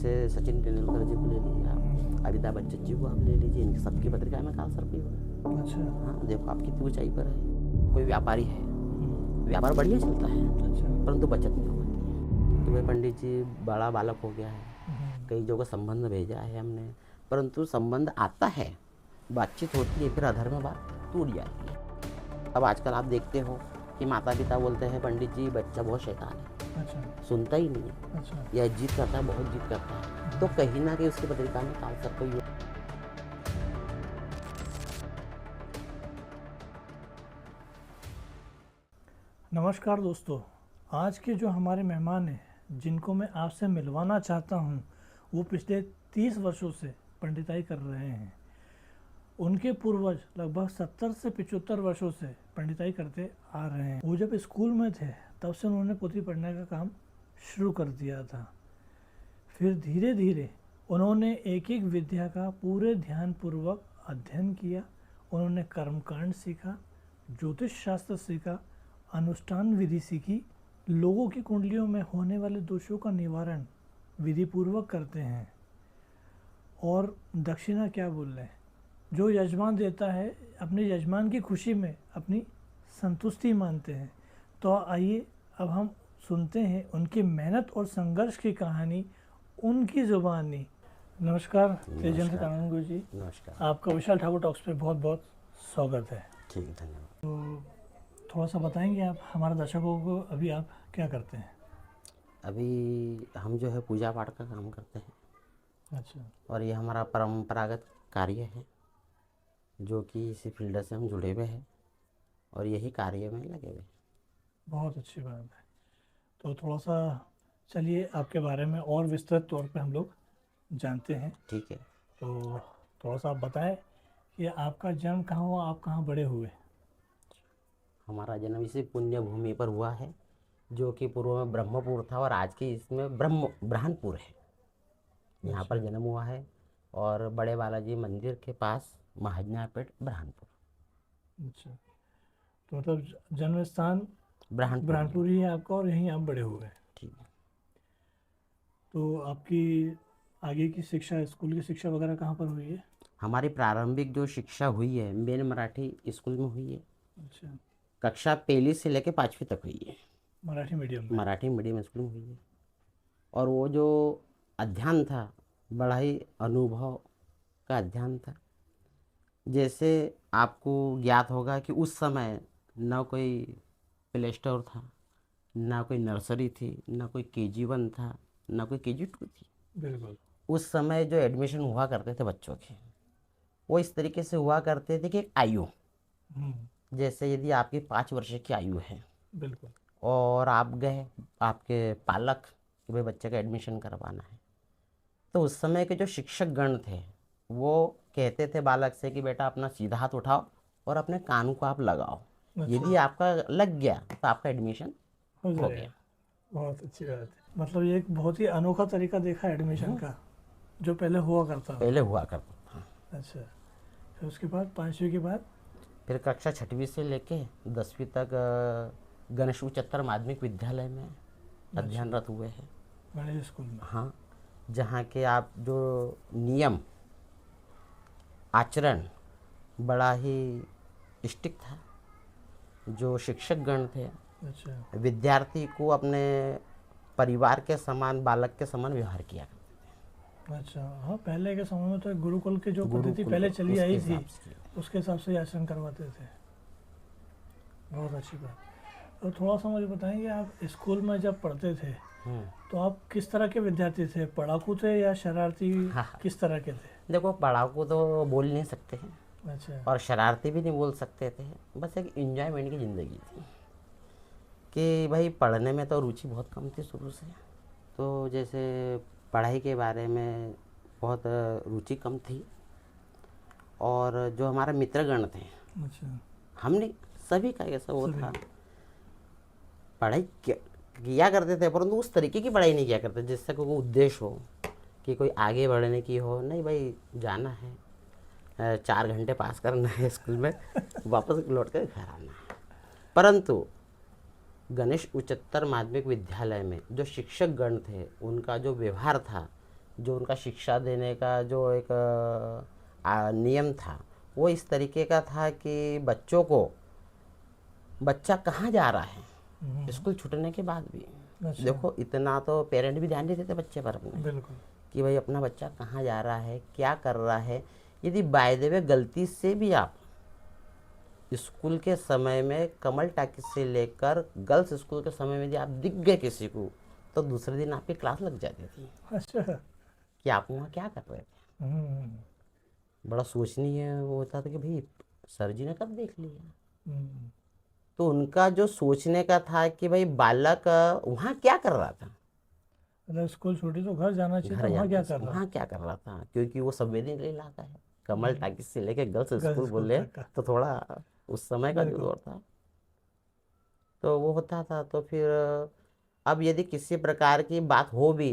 जैसे सचिन तेंदुलकर जी को ले लीजिए आप, अमिताभ बच्चन जी को आप ले लीजिए, इनकी सबकी पत्रिका में काल सर्प ही होगा। अच्छा। हाँ, देखो आप कितनी ऊंचाई पर है। कोई व्यापारी है, व्यापार बढ़िया चलता है, अच्छा। परंतु बचत नहीं होती कि भाई पंडित जी बड़ा बालक हो गया है, कई जगह संबंध भेजा है हमने, परंतु संबंध आता है, बातचीत होती है, फिर अधर्म बात टूट जाती है। अब आजकल आप देखते हो कि माता पिता बोलते हैं पंडित जी बच्चा बहुत शैतान है, अच्छा। सुनता ही नहीं है, अच्छा। या जिद करता है, बहुत जिद करता है, तो कहीं ना कहीं उसकी पत्रिका में काल सर्प ही। नमस्कार दोस्तों, आज के जो हमारे मेहमान हैं जिनको मैं आपसे मिलवाना चाहता हूं, वो पिछले 30 वर्षों से पंडिताई कर रहे हैं। उनके पूर्वज लगभग 70 से 75 वर्षों से पंडिताई करते आ रहे हैं। वो जब स्कूल में थे तब से उन्होंने पोथी पढ़ने का काम शुरू कर दिया था। फिर धीरे धीरे उन्होंने एक एक विद्या का पूरे ध्यानपूर्वक अध्ययन किया। उन्होंने कर्मकांड सीखा, ज्योतिष शास्त्र सीखा, अनुष्ठान विधि सीखी, लोगों की कुंडलियों में होने वाले दोषों का निवारण विधि पूर्वक करते हैं। और दक्षिणा क्या बोल रहे हैं, जो यजमान देता है अपने यजमान की खुशी में अपनी संतुष्टि मानते हैं। तो आइए अब हम सुनते हैं उनकी मेहनत और संघर्ष की कहानी, उनकी जुबानी। नमस्कार तेजेंद्र कानून गुरु जी। नमस्कार। आपका विशाल ठाकुर टॉक्स पे बहुत बहुत स्वागत है। ठीक, धन्यवाद। तो थोड़ा सा बताएंगे आप हमारे दर्शकों को, अभी आप क्या करते हैं? अभी हम जो है पूजा पाठ का काम करते हैं। अच्छा। और ये हमारा परंपरागत कार्य है, जो कि इसी फील्ड से हम जुड़े हुए हैं और यही कार्य में लगे हुए हैं। बहुत अच्छी बात है। तो थोड़ा सा चलिए आपके बारे में और विस्तृत तौर पे हम लोग जानते हैं। ठीक है। तो थोड़ा सा आप बताएं कि आपका जन्म कहाँ हुआ, आप कहाँ बड़े हुए? हमारा जन्म इसी पुण्य भूमि पर हुआ है, जो कि पूर्व में ब्रह्मपुर था और आज की इसमें ब्रह्मपुर है। यहाँ पर जन्म हुआ है और बड़े बालाजी मंदिर के पास महाजनापेट ब्रह्मपुर। अच्छा। तो मतलब जन्म स्थान ब्रह्मपुर ही है आपका और यहीं आप बड़े हुए हैं। ठीक है। तो आपकी आगे की शिक्षा, स्कूल की शिक्षा वगैरह कहाँ पर हुई है? हमारी प्रारंभिक जो शिक्षा हुई है मेन मराठी स्कूल में हुई है। अच्छा। कक्षा पहली से लेकर 5वीं तक हुई है, मराठी मीडियम में? मराठी मीडियम स्कूल में हुई है। और वो जो अध्ययन था बड़ा ही अनुभव का अध्ययन था। जैसे आपको ज्ञात होगा कि उस समय ना कोई प्ले स्टोर था, ना कोई नर्सरी थी, ना कोई KG1 था, ना कोई KG2 थी। बिल्कुल। उस समय जो एडमिशन हुआ करते थे बच्चों के, वो इस तरीके से हुआ करते थे कि एक आयु, जैसे यदि आपकी 5 वर्ष की आयु है बिल्कुल। और आप गए, आपके पालक कि भाई बच्चे का एडमिशन करवाना है, तो उस समय के जो शिक्षक गण थे वो कहते थे बालक से कि बेटा अपना सीधा हाथ उठाओ और अपने कान को आप लगाओ। अच्छा। यदि आपका लग गया तो आपका एडमिशन हो हो जाएगा। गया। बहुत अच्छी बात है। मतलब ये एक बहुत ही अनोखा तरीका देखा एडमिशन का, जो पहले हुआ करता था। पहले हुआ करता था। अच्छा। फिर उसके बाद 5वीं के बाद? फिर कक्षा 6वीं से लेके 10वीं तक गणेश उच्चतर माध्यमिक विद्यालय में अध्ययनरत हुए हैं। गणेश स्कूल में? हाँ, जहाँ के आप जो नियम आचरण बड़ा ही स्ट्रिक्ट था। जो शिक्षक गण थे अच्छा। विद्यार्थी को अपने परिवार के समान, बालक के समान व्यवहार किया करते अच्छा। हाँ, पहले के समय में तो एक गुरुकुल की जो थे। पद्धति गुरुकुल पहले को चली उसके आई थी, हिसाब से किया। उसके हिसाब से आचरण करवाते थे। बहुत अच्छी बात। तो थोड़ा सा मुझे बताएंगे, आप स्कूल में जब पढ़ते थे तो आप किस तरह के विद्यार्थी थे? पढ़ाकू थे या शरारती? किस तरह के थे? देखो, पढ़ाकू तो बोल नहीं सकते हैं अच्छा। और शरारती भी नहीं बोल सकते थे। बस एक इंजॉयमेंट की ज़िंदगी थी कि भाई पढ़ने में तो रुचि बहुत कम थी शुरू से। तो जैसे पढ़ाई के बारे में बहुत रुचि कम थी। और जो हमारा मित्रगण थे, अच्छा। हमने सभी का ऐसा वो सभी। था, पढ़ाई किया करते थे परंतु उस तरीके की पढ़ाई नहीं किया करते जिससे कोई उद्देश्य हो कि कोई आगे बढ़ने की हो। नहीं भाई, जाना है, 4 घंटे पास करना है स्कूल में, वापस लौट कर घर आना है। परंतु गणेश उच्चतर माध्यमिक विद्यालय में जो शिक्षक गण थे उनका जो व्यवहार था जो उनका शिक्षा देने का जो एक नियम था वो इस तरीके का था कि बच्चों को, बच्चा कहाँ जा रहा है स्कूल छूटने के बाद भी, अच्छा। देखो इतना तो पेरेंट भी ध्यान नहीं देते बच्चे पर अपने, बिल्कुल। कि भाई अपना बच्चा कहाँ जा रहा है, क्या कर रहा है। यदि बाय द वे गलती से भी आप स्कूल के समय में कमल टाकी से लेकर गर्ल्स स्कूल के समय में यदि आप दिख गए किसी को, तो दूसरे दिन आपकी क्लास लग जाती थी अच्छा। कि आप वहाँ क्या कर रहे थे। हम्म। बड़ा सोचनीय वो होता था कि भाई सर जी ने कब देख लिया। हम्म। तो उनका जो सोचने का था कि भाई बालक वहाँ क्या कर रहा था, मतलब स्कूल छूटी तो घर जाना चाहिए था, घर वहाँ जाना क्या चाहिए, कर रहा वहाँ क्या कर रहा था, क्योंकि वो संवेदनशील इलाका है। कमल था। टाकी से लेके गर्ल्स गर्ल्स स्कूल स्कूल बोले तक का। तो थोड़ा उस समय का जो बिल्कुल। दौर था तो वो होता था। तो फिर अब यदि किसी प्रकार की बात हो भी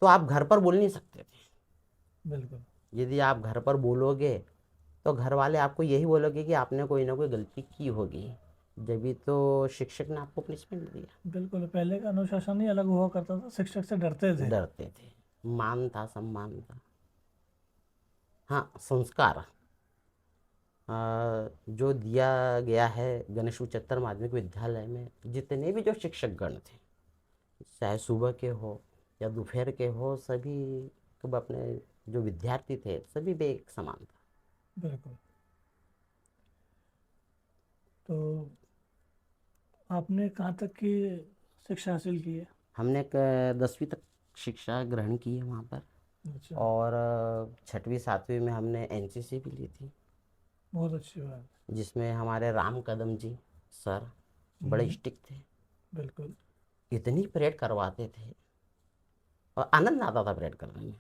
तो आप घर पर बोल नहीं सकते थे। बिल्कुल। यदि आप घर पर बोलोगे तो घर वाले आपको यही बोलोगे कि आपने कोई ना कोई गलती की होगी, जब भी तो शिक्षक ने आपको पनिशमेंट दिया। बिल्कुल, पहले का अनुशासन ही अलग हुआ करता था, शिक्षक से डरते थे। डरते थे, मान था, सम्मान था। हाँ, संस्कार जो दिया गया है गणेश उच्चतर माध्यमिक विद्यालय में, जितने भी जो शिक्षक गण थे, चाहे सुबह के हो या दोपहर के हो, सभी कब अपने जो विद्यार्थी थे सभी पे एक समान था। बिल्कुल। तो आपने कहाँ तक की शिक्षा हासिल की है? हमने 10वीं तक शिक्षा ग्रहण की है वहाँ पर। अच्छा। और 6वीं 7वीं में हमने एनसीसी भी ली थी, बहुत अच्छी बात। जिसमें हमारे राम कदम जी सर बड़े हम्म। स्ट्रिक्ट थे। बिल्कुल। इतनी परेड करवाते थे और आनंद आता था परेड करने में।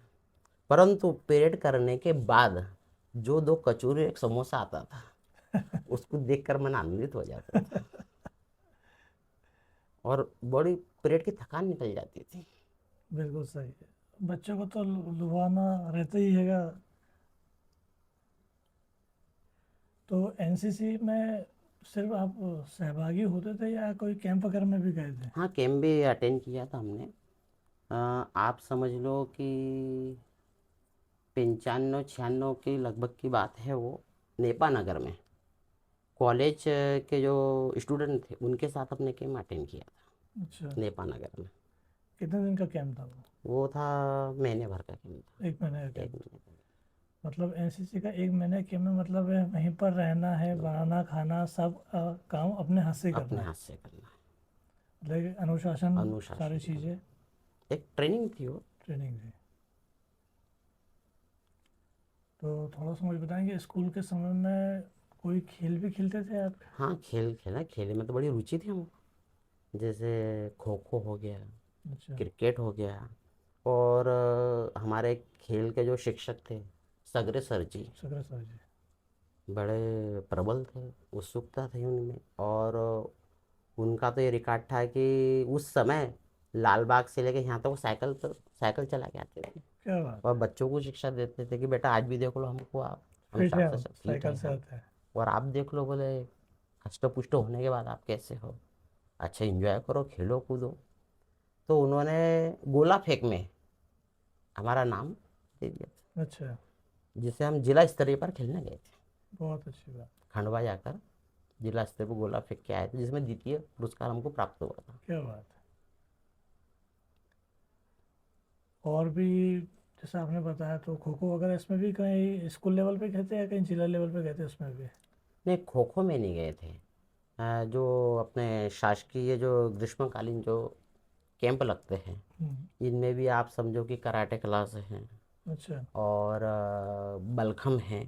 परंतु परेड करने के बाद जो 2 कचौरी एक समोसा आता था, उसको देखकर मन आनंदित हो जाता था और बड़ी परेड की थकान निकल जाती थी। बिल्कुल सही है, बच्चों को तो लुभाना रहता ही हैगा। तो एनसीसी में सिर्फ आप सहभागी होते थे या कोई कैंप वगैरह में भी गए थे? हाँ, कैंप भी अटेंड किया था हमने। आप समझ लो कि 95 96 के लगभग की बात है। वो नेपा नगर में कॉलेज के जो स्टूडेंट थे उनके साथ अपने कैंप अटेंड किया था अच्छा। नेपा नगर में। कितने दिन का कैंप था वो? वो था महीने भर का कैंप था। 1 महीने का एक कैंप? महीने का। मतलब एनसीसी का 1 महीने के में मतलब है वहीं पर रहना है, बनाना खाना सब काम अपने हाथ से ही करना अपने है। हाथ से करना है, मतलब एक अनुशासन, सारी अनुशासन चीज़ें, करना। एक ट्रेनिंग थी वो। ट्रेनिंग थी। तो थोड़ा सा मुझे बताएंगे, स्कूल के समय में कोई खेल भी खेलते थे आप? हाँ, खेल खेला, खेले में तो बड़ी रुचि थी हमको। जैसे खो खो हो गया, अच्छा। क्रिकेट हो गया। और हमारे खेल के जो शिक्षक थे सगरे सर जी, सकरा सर जी। बड़े प्रबल थे, उत्सुकता थी उनमें। और उनका तो ये रिकॉर्ड था कि उस समय लाल बाग से लेके यहाँ तक वो साइकिल पर साइकिल चला के आते थे क्या बात और है। बच्चों को शिक्षा देते थे कि बेटा आज भी देख लो हमको, आप हम फिट है, साथ हम से फिट साइकिल है से हम, आते हैं। और आप देख लो बोले हष्ट पुष्ट होने के बाद आप कैसे हो, अच्छा एंजॉय करो, खेलो कूदो। तो उन्होंने गोला फेंक में हमारा नाम दे दिया था, अच्छा। जिसे हम जिला स्तरीय पर खेलने गए थे। बहुत अच्छी बात। खंडवा जाकर जिला स्तर पर गोला फेंक के आए थे, जिसमें द्वितीय पुरस्कार हमको प्राप्त हुआ था। क्या बात है। और भी जैसे आपने बताया, तो खो खो वगैरह इसमें भी कहीं स्कूल लेवल पे गए थे या कहीं जिला लेवल पे गए थे उसमें भी? नहीं, खो खो में नहीं गए थे। जो अपने शासकीय जो ग्रीष्मकालीन जो कैंप लगते हैं, हम्म। इनमें भी आप समझो कि कराटे क्लास हैं अच्छा। और बलखम हैं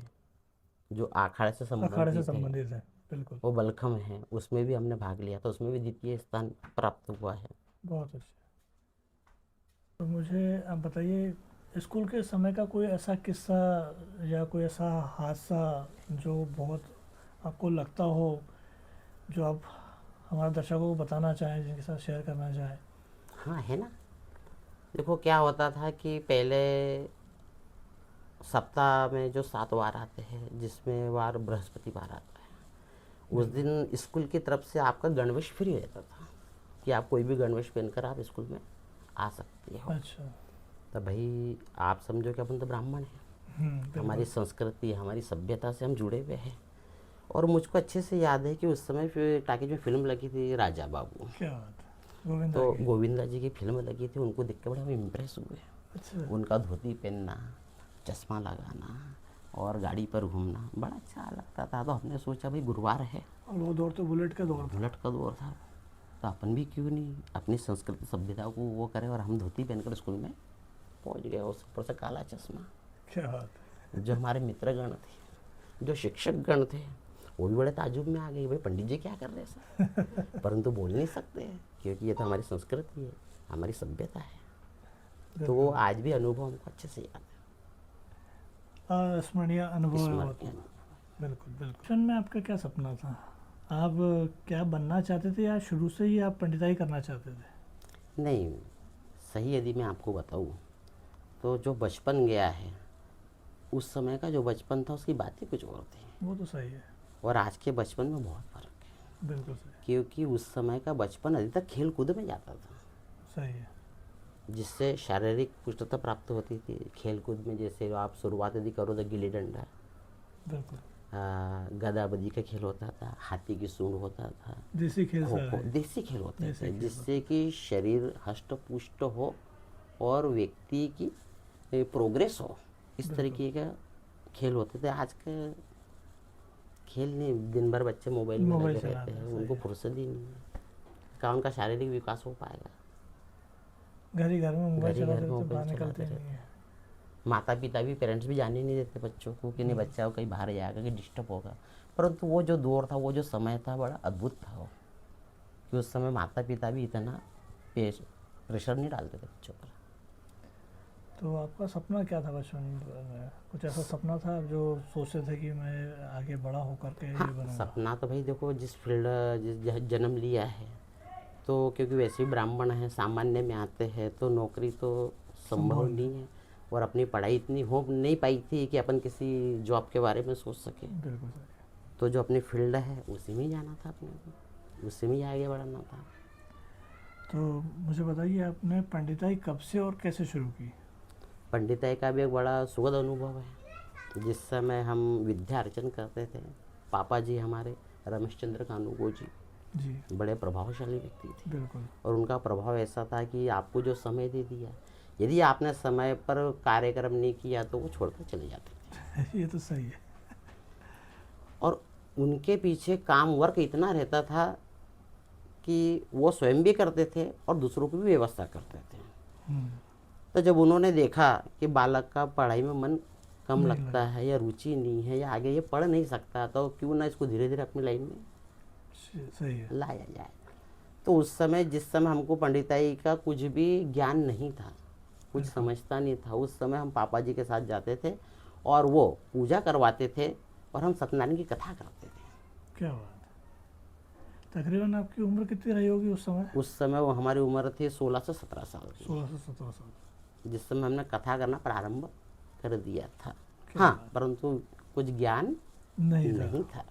जो अखाड़े से अखाड़े से संबंधित है। संबंधित है। बिल्कुल। वो बलखम है, उसमें भी हमने भाग लिया था, उसमें भी द्वितीय स्थान प्राप्त हुआ है। बहुत अच्छा। तो मुझे आप बताइए, स्कूल के समय का कोई ऐसा किस्सा या कोई ऐसा हादसा जो बहुत आपको लगता हो, जो आप हमारे दर्शकों को बताना चाहें, जिनके साथ शेयर करना चाहें? हाँ, है ना। देखो क्या होता था कि पहले सप्ताह में जो 7 वार आते हैं, जिसमें वार बृहस्पतिवार आता है, उस बिल्कुल। दिन स्कूल की तरफ से आपका गणवेश फ्री रहता था कि आप कोई भी गणवेश पहनकर आप स्कूल में आ सकते हो। अच्छा। तो भाई आप समझो कि अपन तो ब्राह्मण हैं, बिल्कुल। हमारी संस्कृति हमारी सभ्यता से हम जुड़े हुए हैं। और मुझको अच्छे से याद है कि उस समय फिर टाकीज में फिल्म लगी थी राजा बाबू, क्या बात है, गोविंदा तो की। गोविंदा जी की फिल्म लगी थी, उनको देख के बड़े हम इम्प्रेस हुए। अच्छा। उनका धोती पहनना, चश्मा लगाना और गाड़ी पर घूमना बड़ा अच्छा लगता था। तो हमने सोचा भाई गुरुवार है, और वो दौर तो बुलेट का दौर था। बुलेट का दौर था, तो अपन भी क्यों नहीं अपनी संस्कृति सभ्यता को वो करें। और हम धोती पहनकर स्कूल में पहुंच गए, उस ऊपर से काला चश्मा। क्या बात है। जो हमारे मित्रगण थे, जो शिक्षक गण थे, वो भी बड़े ताजुब में आ गए, भाई पंडित जी क्या कर रहे हैं सर। परंतु बोल नहीं सकते क्योंकि ये तो हमारी संस्कृति है, हमारी सभ्यता है। तो वो आज भी अनुभव हमको अच्छे से याद है, स्मरणीय अनुभव है वो स्मरणीय तो। अनुभव। बिल्कुल बिल्कुल। बचपन में आपका क्या सपना था? आप क्या बनना चाहते थे या शुरू से ही आप पंडिताई करना चाहते थे? नहीं, सही यदि मैं आपको बताऊं तो जो बचपन गया है, उस समय का जो बचपन था उसकी बात ही कुछ और थी, वो तो सही है। और आज के बचपन में बहुत फ़र्क है। बिल्कुल सही। क्योंकि उस समय का बचपन अधिकतर खेल कूद में जाता था, सही है। जिससे शारीरिक पुष्टता प्राप्त होती थी। खेल कूद में जैसे आप शुरुआत यदि करो तो गिल्ली डंडा, बिल्कुल। गदाबदी का खेल होता था, हाथी की सूंड होता था, देसी खेल खो सारा खो, है। देसी खेल होते देसी थे, खेल जिससे कि शरीर हष्ट पुष्ट हो और व्यक्ति की प्रोग्रेस हो, इस बिल्कुल। तरीके का खेल होते थे। आज के खेल नहीं, दिन भर बच्चे मोबाइल में मोबाइल लगे चलाते रहते हैं, हैं, सही उनको है। फुर्सत ही नहीं है, कहाँ उनका शारीरिक विकास हो पाएगा। घर ही घर में मोबाइल घर ही चलाते घर में रहते, मोबाइल बाहर निकलते चलाते ही रहते नहीं है। हैं। माता पिता भी, पेरेंट्स भी जाने नहीं देते बच्चों को कि नहीं बच्चा कहीं बाहर जाएगा कि डिस्टर्ब होगा। परंतु वो जो दौर था, वो जो समय था, बड़ा अद्भुत था वो, कि उस समय माता पिता भी इतना प्रेशर नहीं डालते थे बच्चों पर। तो आपका सपना क्या था बचपन में? कुछ ऐसा सपना था जो सोचते थे कि मैं आगे बड़ा होकर के ये हाँ, बनूंगा? सपना तो भाई देखो, जिस फील्ड जिस जन्म लिया है, तो क्योंकि वैसे ही ब्राह्मण है, सामान्य में आते हैं, तो नौकरी तो संभव नहीं है। और अपनी पढ़ाई इतनी हो नहीं पाई थी कि अपन किसी जॉब के बारे में सोच सके। बिल्कुल सही। तो जो अपनी फील्ड है उसी में ही जाना था अपने को, उसी में ही आगे बढ़ना था। तो मुझे बताइए, आपने पंडिताई कब से और कैसे शुरू की? पंडिताई का भी एक बड़ा सुखद अनुभव है। जिस समय हम विद्या अर्जन करते थे, पापा जी हमारे रमेश चंद्र कानूगो जी जी। बड़े प्रभावशाली व्यक्ति थे, बिल्कुल। और उनका प्रभाव ऐसा था कि आपको जो समय दे दिया, यदि आपने समय पर कार्यक्रम नहीं किया तो वो छोड़कर चले जाते थे। ये तो सही है। और उनके पीछे काम वर्क इतना रहता था कि वो स्वयं भी करते थे और दूसरों की भी व्यवस्था करते थे। हम्म, तो जब उन्होंने देखा कि बालक का पढ़ाई में मन कम नहीं लगता है या रुचि नहीं है या आगे ये पढ़ नहीं सकता, तो क्यों ना इसको धीरे धीरे अपनी लाइन में सही है। लाया जाए। तो उस समय, जिस समय हमको पंडिताई का कुछ भी ज्ञान नहीं था, कुछ समझता नहीं था, उस समय हम पापा जी के साथ जाते थे और वो पूजा करवाते थे और हम सत्यनारायण की कथा करते थे। क्या बात है। तकरीबन आपकी उम्र कितनी रही होगी उस समय? उस समय वो हमारी उम्र थी 16 से 17 साल की, 16 से 17 साल। जिस समय हमने कथा करना प्रारंभ कर दिया था। क्या हाँ, बात। परंतु कुछ ज्ञान नहीं था।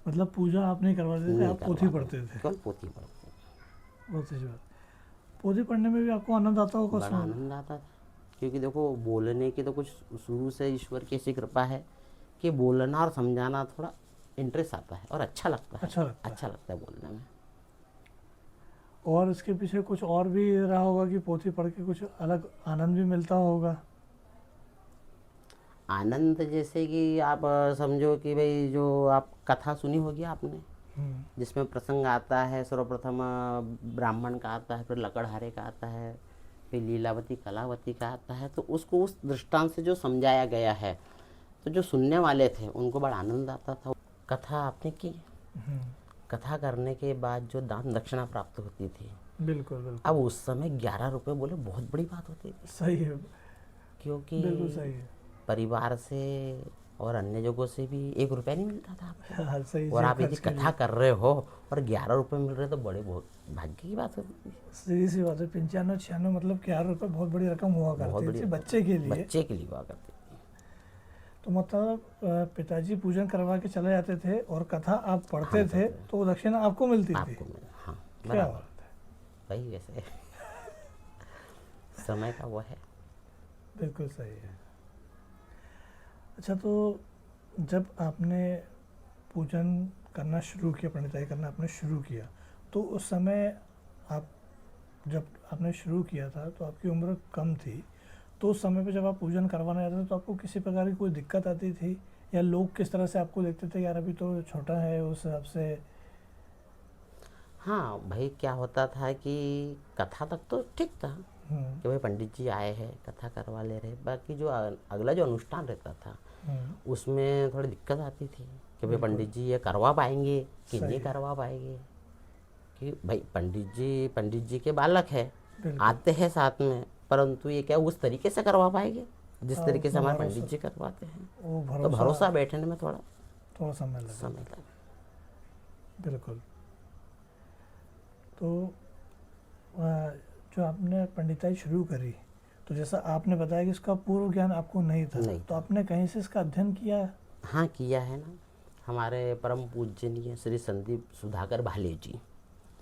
मतलब पूजा आप नहीं करवाते थे, नहीं आप पोथी करवाते, पढ़ते थे? केवल पोथी पढ़ते। बहुत अच्छी बात। पोथी पढ़ने में भी आपको आनंद आता होगा बड़ा उसमें? आनंद आता था, क्योंकि देखो बोलने की तो कुछ शुरू से ईश्वर की ऐसी कृपा है कि बोलना और समझाना थोड़ा इंटरेस्ट आता है और अच्छा लगता है। अच्छा लगता है बोलने में। और इसके पीछे कुछ और भी रहा होगा कि पोथी पढ़ के कुछ अलग आनंद भी मिलता होगा? आनंद जैसे कि आप समझो कि भाई जो आप कथा सुनी होगी आपने, जिसमें प्रसंग आता है, सर्वप्रथम ब्राह्मण का आता है, फिर लकड़हारे का आता है, फिर लीलावती कलावती का आता है, तो उसको उस दृष्टांत से जो समझाया गया है, तो जो सुनने वाले थे उनको बड़ा आनंद आता था। कथा आपने की, कथा करने के बाद जो दान दक्षिणा प्राप्त होती थी, बिल्कुल बिल्कुल। अब उस समय 11 रुपये बोले बहुत बड़ी बात होती थी, सही है। क्योंकि बिल्कुल सही है। परिवार से और अन्य जगहों से भी 1 रुपया नहीं मिलता था आपको। हाँ, सही। और जेब आप यदि खर्च के कथा लिए। कर रहे हो और 11 रुपये मिल रहे तो बड़े बहुत भाग्य की बात होती थी। सीधी सी बात है, 95-96 मतलब 11 रुपये बहुत बड़ी रकम हुआ बहुत करती बड़ी थी बच्चे के लिए। बच्चे के लिए हुआ करती थी। तो मतलब पिताजी पूजन करवा के चले जाते थे और कथा आप पढ़ते थे, तो वो दक्षिणा आपको मिलती थी? आपको मिला, हाँ क्या बराबर। बात है। वही वैसे समय का वो है। बिल्कुल सही है। अच्छा, तो जब आपने पूजन करना शुरू किया, पंडिताई करना आपने शुरू किया, तो उस समय आप जब आपने शुरू किया था तो आपकी उम्र कम थी, तो उस समय पे जब आप पूजन करवाने जाते थे तो आपको किसी प्रकार की कोई दिक्कत आती थी, या लोग किस तरह से आपको देखते थे, यार अभी तो छोटा है, उस हिसाब से? हाँ भाई, क्या होता था कि कथा तक तो ठीक था हम्म। कि भाई पंडित जी आए हैं, कथा करवा ले रहे, बाकी जो अगला जो अनुष्ठान रहता था उसमें थोड़ी दिक्कत आती थी कि भाई बिल्कुल पंडित जी ये करवा पाएंगे कि सही नहीं है। करवा पाएंगे। कि भाई पंडित जी के बालक है, बिल्कुल। आते हैं साथ में, परंतु ये क्या उस तरीके से करवा पाएंगे जिस हाँ, तरीके से उसमें हमारे भरोसा, पंडित जी करवाते हैं। वो तो भरोसा भरोसा बैठने में थोड़ा थोड़ा समय लगा। समय लगा। बिल्कुल। तो अ, जो आपने पंडिताई शुरू करी, तो जैसा आपने बताया कि इसका पूर्व ज्ञान आपको नहीं था, नहीं तो था। आपने कहीं से इसका अध्ययन किया? हाँ किया है ना, हमारे परम पूजनीय श्री संदीप सुधाकर भाले जी,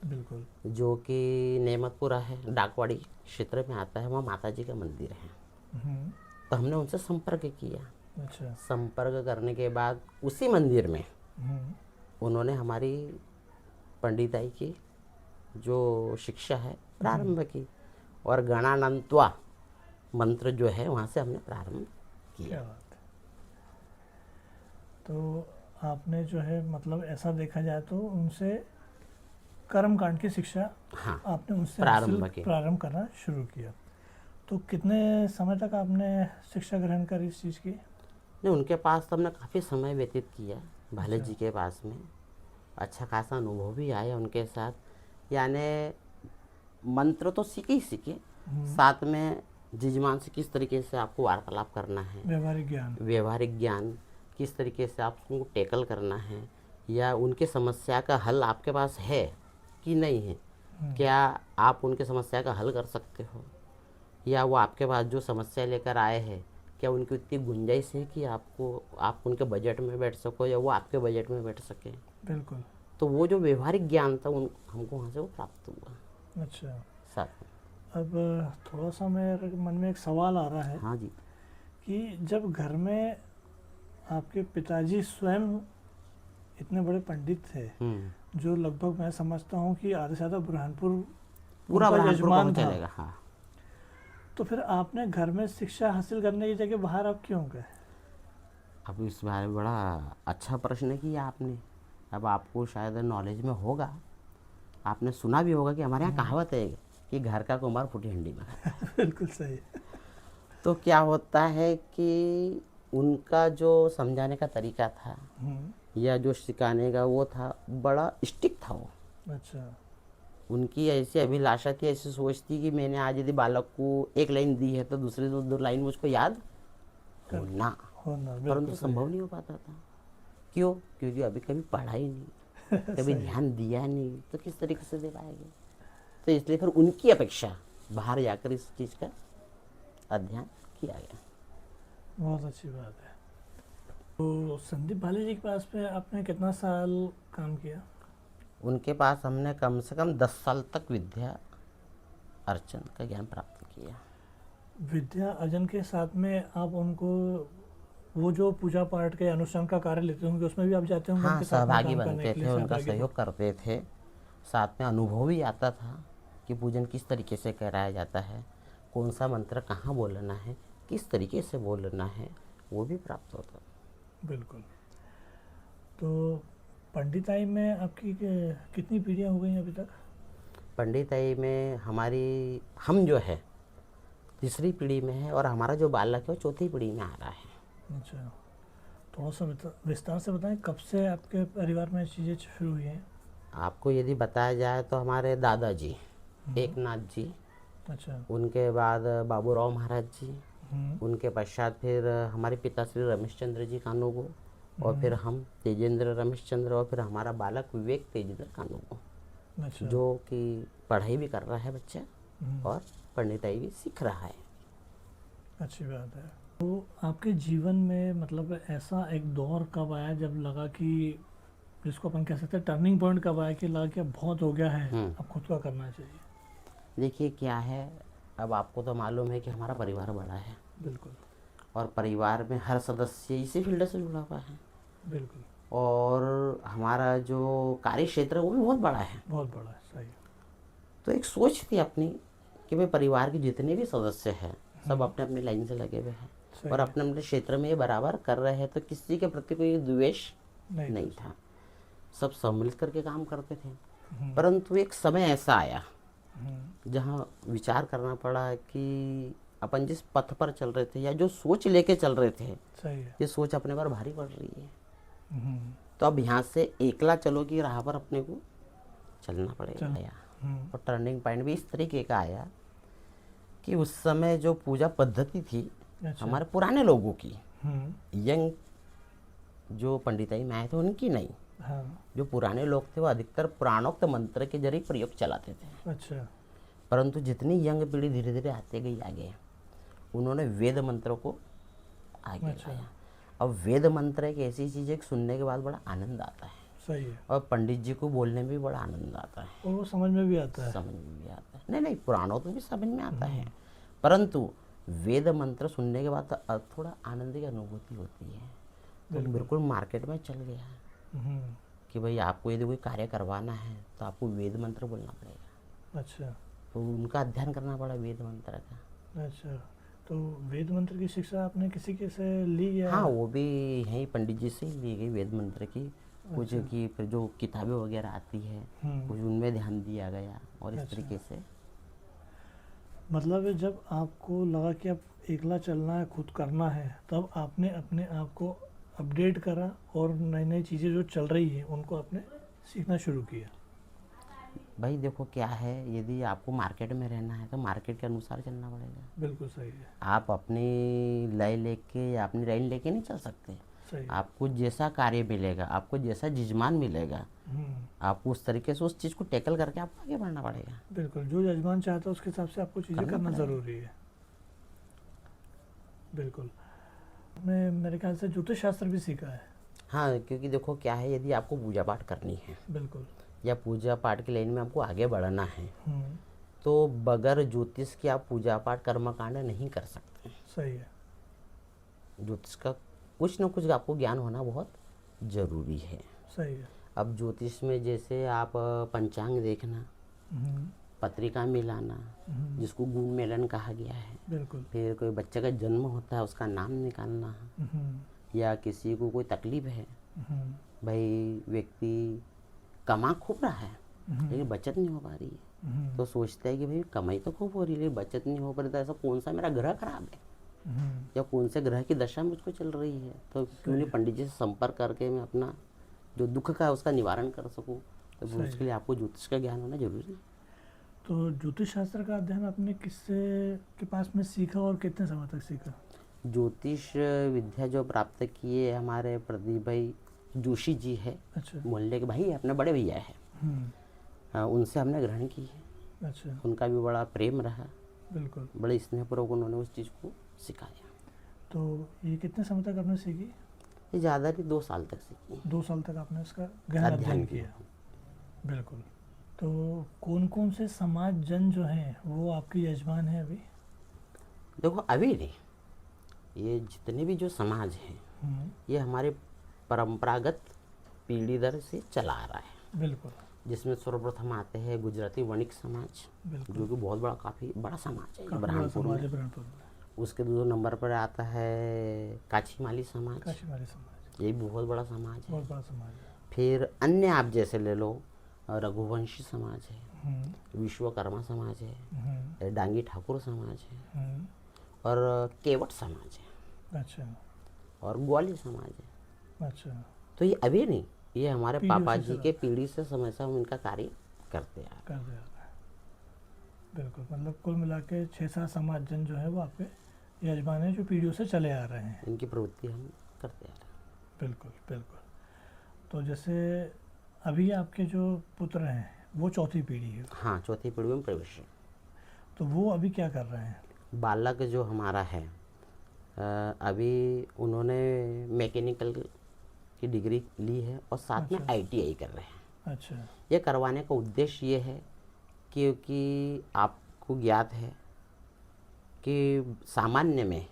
बिल्कुल। जो कि नेमतपुरा है, डाकवाड़ी क्षेत्र में आता है, वहाँ माता जी का मंदिर है। हम्म। तो हमने उनसे संपर्क किया। अच्छा। संपर्क करने के बाद उसी मंदिर में हम्म। उन्होंने हमारी पंडिताई की जो शिक्षा है प्रारंभ की, और गणानंत्वा मंत्र जो है वहाँ से हमने प्रारंभ क्या किया। बात है। तो आपने जो है, मतलब ऐसा देखा जाए तो उनसे कर्म कांड की शिक्षा हाँ, आपने उनसे हासिल, प्रारंभ की। प्रारंभ करना शुरू किया। तो कितने समय तक आपने शिक्षा ग्रहण करी इस चीज़ की? नहीं, उनके पास तो हमने काफ़ी समय व्यतीत किया, भाले अच्छा। जी के पास में। अच्छा खासा अनुभव भी आया उनके साथ। यानी मंत्र तो सीखे ही सीखे, साथ में जिजमान से किस तरीके से आपको वार्तालाप करना है, व्यवहारिक ज्ञान। व्यवहारिक ज्ञान किस तरीके से आपको टैकल करना है, या उनके समस्या का हल आपके पास है कि नहीं है, क्या आप उनके समस्या का हल कर सकते हो, या वो आपके पास जो समस्या लेकर आए हैं क्या उनकी उतनी गुंजाइश है कि आप उनके बजट में बैठ सको या वो आपके बजट में बैठ सके। बिल्कुल। तो वो जो व्यवहारिक ज्ञान था हमको वहाँ से वो प्राप्त हुआ अच्छा। साथ में। अब थोड़ा सा मेरे मन में एक सवाल आ रहा है हाँ जी। कि जब घर में आपके पिताजी स्वयं इतने बड़े पंडित थे, जो लगभग मैं समझता हूँ कि आधे से ज़्यादा बुरहानपुर पूरा उनका बुरहानपुर कौन यजमान था, चलेगा। हाँ, तो फिर आपने घर में शिक्षा हासिल करने की जगह बाहर आप क्यों गए? अब इस बारे में बड़ा अच्छा प्रश्न किया आपने। अब आपको शायद नॉलेज में होगा, आपने सुना भी होगा कि हमारे यहाँ कहावत है कि घर का कुम्हार फूटी हंडी में खाता है। बिल्कुल सही है। तो क्या होता है कि उनका जो समझाने का तरीका था या जो सिखाने का वो था, बड़ा स्टिक था वो। अच्छा। उनकी ऐसी अभिलाषा थी, ऐसी सोच थी कि मैंने आज यदि बालक को एक लाइन दी है तो दूसरी दो लाइन मुझको याद होना, होना परंतु बिल्कुल सही संभव है। नहीं हो पाता था। क्यों? क्योंकि अभी कभी पढ़ा ही नहीं, कभी सही है। ध्यान दिया नहीं, तो किस तरीके से दे पाएंगे। तो इसलिए फिर उनकी अपेक्षा बाहर जाकर इस चीज़ का अध्ययन किया गया। बहुत अच्छी बात है। तो संदीप भाले जी के पास में आपने कितना साल काम किया? उनके पास हमने कम से कम 10 साल तक विद्या अर्चन का ज्ञान प्राप्त किया। विद्या अर्जन के साथ में आप उनको, वो जो पूजा पाठ के अनुष्ठान का कार्य लेते होंगे उसमें भी आप जाते होंगे हाँ, उनके साथ में सहभागी काम करने बनते के लिए? थे, उनका सहभागी सहयोग करते थे, साथ में अनुभव भी आता था कि पूजन किस तरीके से कराया जाता है, कौन सा मंत्र कहाँ बोलना है, किस तरीके से बोलना है, वो भी प्राप्त होता। बिल्कुल। तो पंडिताई में आपकी कितनी पीढ़ियाँ हो गई अभी तक? पंडिताई में हम जो है तीसरी पीढ़ी में है, और हमारा जो बालक है वो चौथी पीढ़ी में आ रहा है। अच्छा, थोड़ा सा विस्तार से बताएं, कब से आपके परिवार में चीज़ें शुरू हुई हैं? आपको यदि बताया जाए तो हमारे दादाजी एकनाथ जी, अच्छा। उनके बाद बाबूराव महाराज जी, हम्म। उनके पश्चात फिर हमारे पिता श्री रमेशचंद्र जी कानूगो, और फिर हम तेजेंद्र रमेशचंद्र, और फिर हमारा बालक विवेक तेजेंद्र कानूगो, अच्छा। जो कि पढ़ाई भी कर रहा है बच्चा और पंडिताई भी सीख रहा है। अच्छी बात है। तो आपके जीवन में मतलब ऐसा एक दौर कब आया जब लगा कि, जिसको अपन कह सकते हैं टर्निंग पॉइंट, कब आया कि लगा कि अब बहुत हो गया है, अब खुद का करना चाहिए? देखिए क्या है, अब आपको तो मालूम है कि हमारा परिवार बड़ा है, बिल्कुल और परिवार में हर सदस्य इसी फील्ड से जुड़ा हुआ है। बिल्कुल। और हमारा जो कार्य क्षेत्र है वो भी बहुत बड़ा है। बहुत बड़ा है, सही है। तो एक सोच थी अपनी कि भाई परिवार के जितने भी सदस्य हैं सब अपने अपने लाइन से लगे हुए हैं सही और है। अपने अपने क्षेत्र में ये बराबर कर रहे हैं, तो किसी के प्रति कोई द्वेष नहीं नहीं था। था। सब सम्मिलित करके काम करते थे। हम्म, परंतु एक समय ऐसा आया हम्म, जहाँ विचार करना पड़ा कि अपन जिस पथ पर चल रहे थे या जो सोच लेके चल रहे थे, सही है। ये सोच अपने पर भारी पड़ रही है। हम्म, तो अब यहाँ से एकला चलो की राह पर अपने को चलना पड़ेगा। हम्म, और टर्निंग पॉइंट भी इस तरीके का आया कि उस समय जो पूजा पद्धति थी अच्छा। हमारे पुराने लोगों की, हम्म, यंग जो पंडिताई में आए थे उनकी नहीं। हाँ, जो पुराने लोग थे वो अधिकतर पुराणोक्त मंत्र के जरिए प्रयोग चलाते थे। अच्छा, परंतु जितनी यंग पीढ़ी धीरे धीरे आते गई आगे, उन्होंने वेद मंत्रों को आगे अच्छा, लाया। अब वेद मंत्र एक ऐसी चीज़ है कि सुनने के बाद बड़ा आनंद आता है सही है। और पंडित जी को बोलने में भी बड़ा आनंद आता है, और वो समझ में भी आता है। समझ में भी आता है। नहीं नहीं, पुराणों तो भी समझ में आता है, परंतु वेद मंत्र सुनने के बाद तो थोड़ा आनंद की अनुभूति होती है। तो बिल्कुल मार्केट में चल गया हम्म, कि भाई आपको यदि कोई कार्य करवाना है तो आपको वेद मंत्र बोलना पड़ेगा। अच्छा, तो उनका अध्ययन करना पड़ा वेद मंत्र का। अच्छा। तो वेद मंत्र की शिक्षा आपने किसी के से ली या? हाँ, वो भी यहीं पंडित जी से ही ली गई वेद मंत्र की। कुछ अच्छा। की फिर जो किताबें वगैरह आती है कुछ उनमें ध्यान दिया गया और इस अच्छा। तरीके से। मतलब जब आपको लगा कि अब एकला चलना है, खुद करना है, तब आपने अपने आप को अपडेट करा और नई नई चीज़ें जो चल रही हैं उनको आपने सीखना शुरू किया। भाई देखो क्या है, यदि आपको मार्केट में रहना है तो मार्केट के अनुसार चलना पड़ेगा। बिल्कुल सही है। आप अपनी लय लेके या अपनी लाइन लेके नहीं चल सकते। सही है। आपको जैसा कार्य मिलेगा, आपको जैसा जजमान मिलेगा, आपको उस तरीके से उस चीज़ को टैकल करके आपको आगे बढ़ना पड़ेगा। बिल्कुल, जो यजमान चाहता है उसके हिसाब से आपको चीज़ें करना करना पड़ेगा। ज़रूरी है। बिल्कुल। मैं मेरे ख्याल से ज्योतिष शास्त्र भी सीखा है। हाँ, क्योंकि देखो क्या है, यदि आपको पूजा पाठ करनी है बिल्कुल। या पूजा पाठ की लाइन में आपको आगे बढ़ना है हम्म, तो बगैर ज्योतिष के आप पूजा पाठ कर्मकांड नहीं कर सकते। सही है। ज्योतिष का कुछ न कुछ आपको ज्ञान होना बहुत ज़रूरी है। सही है। अब ज्योतिष में जैसे आप पंचांग देखना, हम्म, पत्रिका मिलाना, जिसको गुण मेलन कहा गया है, बिल्कुल। फिर कोई बच्चे का जन्म होता है उसका नाम निकालना, हम्म, या किसी को कोई तकलीफ है, हम्म, भाई व्यक्ति कमा खूब रहा है लेकिन बचत नहीं हो पा रही है, तो सोचता है कि भाई कमाई तो खूब हो रही है लेकिन बचत नहीं हो पा रही, तो ऐसा कौन सा मेरा ग्रह खराब है या कौन से ग्रह की दशा मुझको चल रही है, तो क्यों नहीं पंडित जी से संपर्क करके मैं अपना जो दुख का है उसका निवारण कर सकूं। तो उसके लिए आपको ज्योतिष का ज्ञान होना जरूरी है। तो ज्योतिष शास्त्र का अध्ययन आपने किससे के पास में सीखा और कितने समय तक सीखा? ज्योतिष विद्या जो प्राप्त किए हमारे प्रदीप भाई जोशी जी है, अच्छा। मोहल्ले के भाई है, अपने बड़े भैया है, उनसे हमने ग्रहण की है। अच्छा। उनका भी बड़ा प्रेम रहा, बिल्कुल। बड़े स्नेहपूर्वक उन्होंने उस चीज़ को सिखाया। तो ये कितने समय तक आपने सीखी? ये ज़्यादा नहीं 2 साल तक सीखी, 2 साल तक आपने इसका गहन अध्ययन किया। बिल्कुल। तो कौन कौन से समाज जन जो हैं वो आपके यजमान हैं अभी? देखो अभी नहीं, ये जितने भी जो समाज हैं ये हमारे परंपरागत पीढ़ी दर से चला आ रहा है। बिल्कुल। जिसमें सर्वप्रथम आते हैं गुजराती वणिक समाज, बिल्कुल। जो कि बहुत बड़ा काफ़ी बड़ा समाज है काफी बड़ा ब्रह्मपुर समाज है में। ब्रह्मपुर में। उसके 2 नंबर पर आता है काछीमाली समाज, काशीमाली समाज ये भी बहुत बड़ा समाज है। बहुत बड़ा समाज है। फिर अन्य आप जैसे ले लो, रघुवंशी समाज है, हम्म, विश्वकर्मा समाज हम्म, है, डांगी ठाकुर समाज है, हम्म, और केवट समाज है, अच्छा। और ग्वाली समाज है। अच्छा। तो ये अभी नहीं, ये हमारे पीढ़ियों पापा से जी चला के पीढ़ी से समय से हम इनका कार्य करते आ रहे हैं। कर दिया है। बिल्कुल, मतलब कुल मिला के 6-7 समाज जन जो है वो आपके यजमान हैं जो पीढ़ियों से चले आ रहे हैं। इनकी प्रवृत्ति हम करते आ रहे हैं। बिल्कुल बिल्कुल। तो जैसे अभी आपके जो पुत्र हैं वो चौथी पीढ़ी है, हाँ, चौथी पीढ़ी में प्रवेश है। तो वो अभी क्या कर रहे हैं? बालक जो हमारा है अभी उन्होंने मैकेनिकल की डिग्री ली है और साथ में अच्छा। आईटीआई कर रहे हैं। अच्छा। ये करवाने का उद्देश्य ये है क्योंकि आपको ज्ञात है कि सामान्य में